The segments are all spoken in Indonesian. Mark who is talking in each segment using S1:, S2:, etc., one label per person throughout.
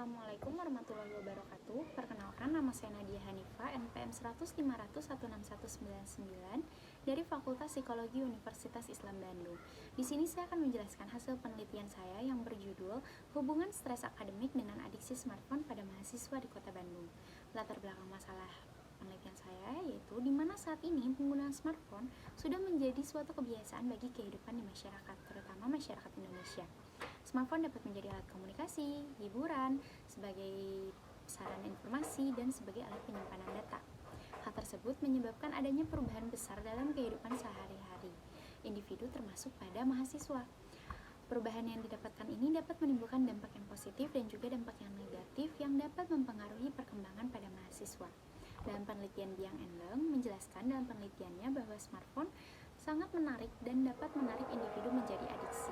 S1: Assalamualaikum warahmatullahi wabarakatuh. Perkenalkan, nama saya Nadia Hanifa, NPM 10050016199 dari Fakultas Psikologi Universitas Islam Bandung. Di sini saya akan menjelaskan hasil penelitian saya yang berjudul Hubungan Stres Akademik dengan Adiksi Smartphone pada Mahasiswa di Kota Bandung. Latar belakang masalah penelitian saya yaitu di mana saat ini penggunaan smartphone sudah menjadi suatu kebiasaan bagi kehidupan di masyarakat, terutama masyarakat Indonesia. Smartphone dapat menjadi alat komunikasi, hiburan, sebagai sarana informasi, dan sebagai alat penyimpanan data. Hal tersebut menyebabkan adanya perubahan besar dalam kehidupan sehari-hari individu termasuk pada mahasiswa. Perubahan yang didapatkan ini dapat menimbulkan dampak yang positif dan juga dampak yang negatif yang dapat mempengaruhi perkembangan pada mahasiswa. Dalam penelitian Biang Endleng menjelaskan dalam penelitiannya bahwa smartphone sangat menarik dan dapat menarik individu menjadi adiksi.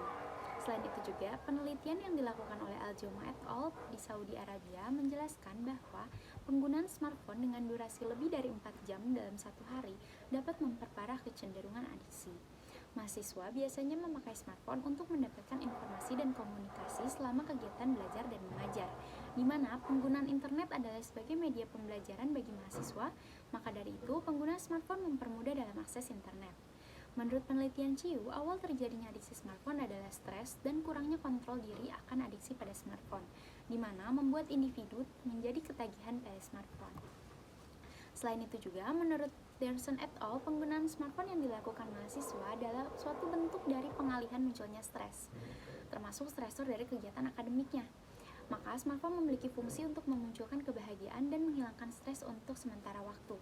S1: Selain itu juga, penelitian yang dilakukan oleh Al-Joma et al. Di Saudi Arabia menjelaskan bahwa penggunaan smartphone dengan durasi lebih dari 4 jam dalam satu hari dapat memperparah kecenderungan adiksi. Mahasiswa biasanya memakai smartphone untuk mendapatkan informasi dan komunikasi selama kegiatan belajar dan mengajar, di mana penggunaan internet adalah sebagai media pembelajaran bagi mahasiswa, maka dari itu penggunaan smartphone mempermudah dalam akses internet. Menurut penelitian CIU, awal terjadinya adiksi smartphone adalah stres dan kurangnya kontrol diri akan adiksi pada smartphone, di mana membuat individu menjadi ketagihan pada smartphone. Selain itu juga, menurut Derson et al., penggunaan smartphone yang dilakukan mahasiswa adalah suatu bentuk dari pengalihan munculnya stres, termasuk stresor dari kegiatan akademiknya. Maka smartphone memiliki fungsi untuk memunculkan kebahagiaan dan menghilangkan stres untuk sementara waktu.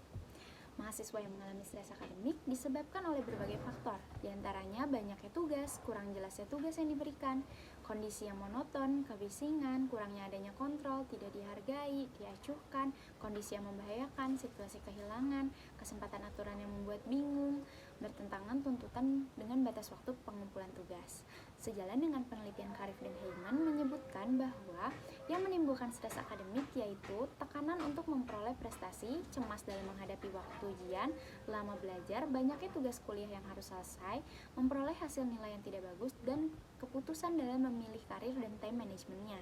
S1: Mahasiswa yang mengalami stres akademik disebabkan oleh berbagai faktor, diantaranya banyaknya tugas, kurang jelasnya tugas yang diberikan, kondisi yang monoton, kebisingan, kurangnya adanya kontrol, tidak dihargai, diacuhkan, kondisi yang membahayakan, situasi kehilangan, kesempatan aturan yang membuat bingung, bertentangan tuntutan dengan batas waktu pengumpulan tugas. Sejalan dengan penelitian Karif dan Heyman menyebutkan bahwa yang menimbulkan stres akademik yaitu tekanan untuk memperoleh prestasi, cemas dalam menghadapi waktu ujian, lama belajar, banyaknya tugas kuliah yang harus selesai, memperoleh hasil nilai yang tidak bagus, dan keputusan dalam memilih karir dan time manajemennya.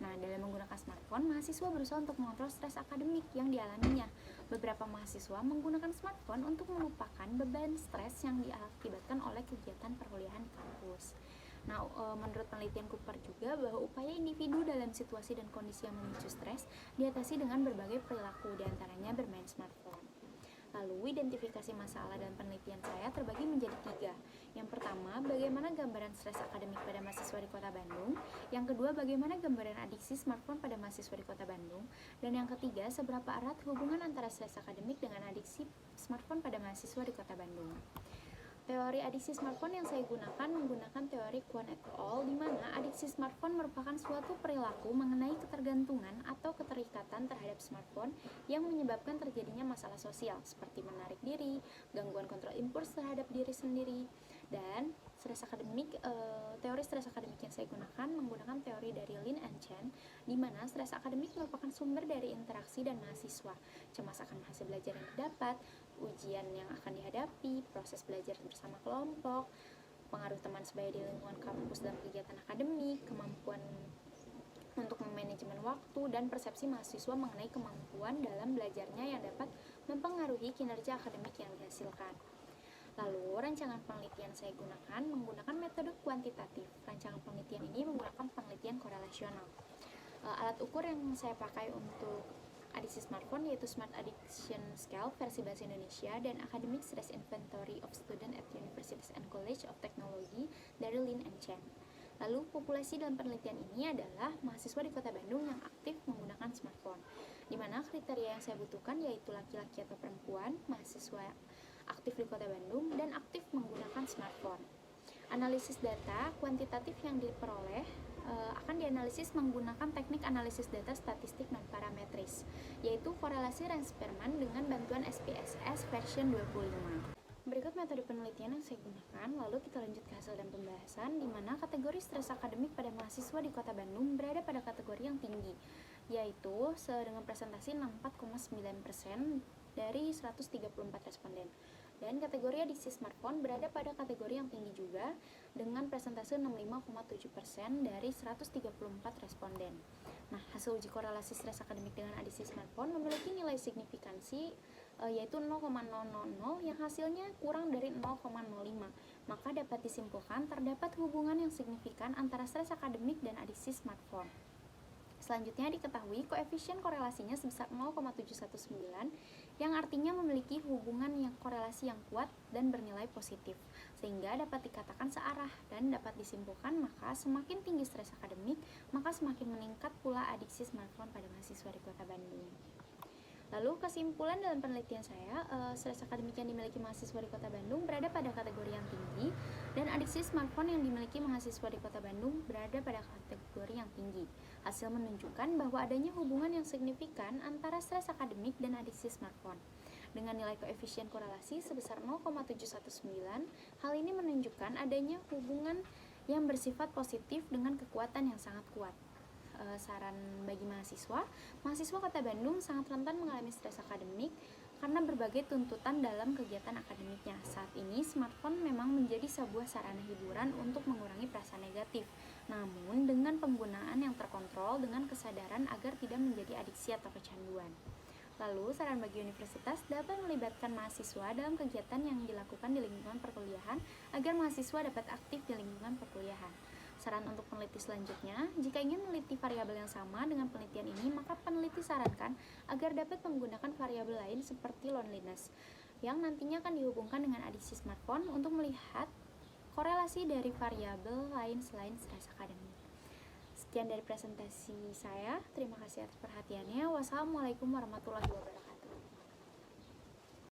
S1: Nah, dalam menggunakan smartphone, mahasiswa berusaha untuk mengontrol stres akademik yang dialaminya. Beberapa mahasiswa menggunakan smartphone untuk melupakan beban stres yang diakibatkan oleh kegiatan perkuliahan di kampus. Nah, menurut penelitian Cooper juga bahwa upaya individu dalam situasi dan kondisi yang memicu stres diatasi dengan berbagai perilaku, diantaranya bermain smartphone. Lalu, identifikasi masalah dan penelitian saya terbagi menjadi 3. Yang pertama, bagaimana gambaran stres akademik pada mahasiswa di Kota Bandung. Yang kedua, bagaimana gambaran adiksi smartphone pada mahasiswa di Kota Bandung. Dan yang ketiga, seberapa erat hubungan antara stres akademik dengan adiksi smartphone pada mahasiswa di Kota Bandung. Teori adiksi smartphone yang saya gunakan menggunakan teori Kwon et al., di mana adiksi smartphone merupakan suatu perilaku mengenai ketergantungan atau keterikatan terhadap smartphone yang menyebabkan terjadinya masalah sosial seperti menarik diri, gangguan kontrol impuls terhadap diri sendiri, dan stres akademik. Teori stres akademik yang saya gunakan menggunakan teori dari Lin and Chen, di mana stres akademik merupakan sumber dari interaksi dan mahasiswa, cemas akan hasil belajar yang didapat, ujian yang akan dihadapi, proses belajar bersama kelompok, pengaruh teman sebaya di lingkungan kampus dalam kegiatan akademik, kemampuan untuk memanajemen waktu, dan persepsi mahasiswa mengenai kemampuan dalam belajarnya yang dapat mempengaruhi kinerja akademik yang dihasilkan. Lalu, rancangan penelitian saya gunakan menggunakan metode kuantitatif. Rancangan penelitian ini menggunakan penelitian korelasional. Alat ukur yang saya pakai untuk adiksi smartphone yaitu Smart Addiction Scale versi bahasa Indonesia dan Academic Stress Inventory of Students at Universities and College of Technology dari Lin and Chen. Lalu, populasi dalam penelitian ini adalah mahasiswa di Kota Bandung yang aktif menggunakan smartphone, di mana kriteria yang saya butuhkan yaitu laki-laki atau perempuan, mahasiswa aktif di Kota Bandung, dan aktif menggunakan smartphone. Analisis data kuantitatif yang diperoleh akan dianalisis menggunakan teknik analisis data statistik non-parametris, yaitu korelasi Rand-Sperman dengan bantuan SPSS version 25. Berikut metode penelitian yang saya gunakan, lalu kita lanjut ke hasil dan pembahasan, di mana kategori stres akademik pada mahasiswa di Kota Bandung berada pada kategori yang tinggi, yaitu dengan presentasi 64,9% dari 134 responden. Dan kategori adiksi smartphone berada pada kategori yang tinggi juga dengan persentase 65,7% dari 134 responden. Nah, hasil uji korelasi stres akademik dengan adiksi smartphone memiliki nilai signifikansi yaitu 0,000 yang hasilnya kurang dari 0,05. Maka dapat disimpulkan terdapat hubungan yang signifikan antara stres akademik dan adiksi smartphone. Selanjutnya diketahui koefisien korelasinya sebesar 0,719 yang artinya memiliki hubungan yang korelasi yang kuat dan bernilai positif, sehingga dapat dikatakan searah dan dapat disimpulkan maka semakin tinggi stres akademik, maka semakin meningkat pula adiksi smartphone pada mahasiswa di Kota Bandung. Lalu kesimpulan dalam penelitian saya, stres akademik yang dimiliki mahasiswa di Kota Bandung berada pada kategori yang tinggi dan adiksi smartphone yang dimiliki mahasiswa di Kota Bandung berada pada kategori yang tinggi. Hasil menunjukkan bahwa adanya hubungan yang signifikan antara stres akademik dan adiksi smartphone. Dengan nilai koefisien korelasi sebesar 0,719, hal ini menunjukkan adanya hubungan yang bersifat positif dengan kekuatan yang sangat kuat. Saran bagi mahasiswa Kota Bandung sangat rentan mengalami stres akademik karena berbagai tuntutan dalam kegiatan akademiknya. Saat ini, smartphone memang menjadi sebuah sarana hiburan untuk mengurangi perasaan negatif, namun dengan penggunaan yang terkontrol dengan kesadaran agar tidak menjadi adiksi atau kecanduan. Lalu, saran bagi universitas dapat melibatkan mahasiswa dalam kegiatan yang dilakukan di lingkungan perkuliahan agar mahasiswa dapat aktif di lingkungan perkuliahan. Saran untuk peneliti selanjutnya, jika ingin meneliti variabel yang sama dengan penelitian ini, maka peneliti sarankan agar dapat menggunakan variabel lain seperti loneliness, yang nantinya akan dihubungkan dengan adiksi smartphone untuk melihat korelasi dari variabel lain selain stres akademik. Sekian dari presentasi saya, terima kasih atas perhatiannya. Wassalamualaikum warahmatullahi wabarakatuh.